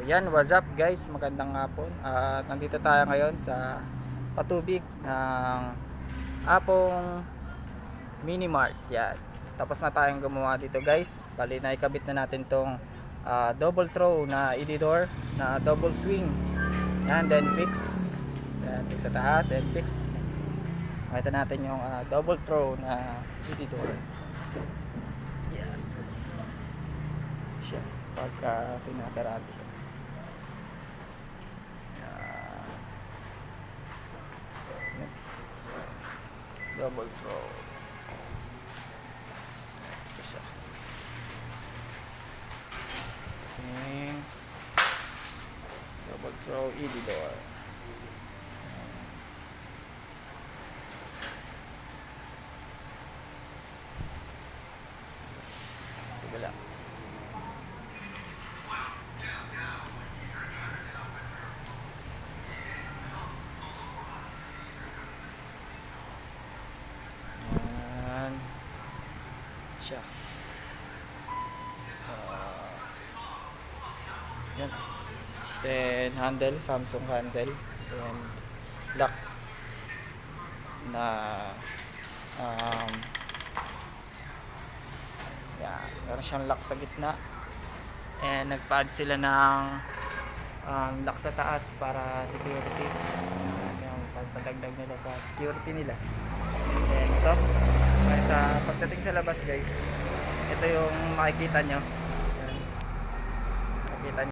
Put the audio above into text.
yan, what's up guys, magandang hapon. Nandito tayo ngayon sa patubig ng Apong Mini Mart. Yan. Tapos na tayong gumawa dito guys. Bali na ikabit na natin tong double throw na edidor na double swing. Yan, then fix. Yan, fix sa taas and fix. Makita natin yung double throw na edidor. Yan. Siya. Pagka sinasarado siya. Double throw. Ito siya. Ating double throw edidor. Yes. Wala. Siya. Yan. Then handle, Samsung handle and lock na yan, meron siyang lock sa gitna and nagpa-add sila ng lock sa taas para security, yung pagpadagdag nila sa security nila. And ito, sa pagdating sa labas guys, ito yung makikita nyo. Makikita nyo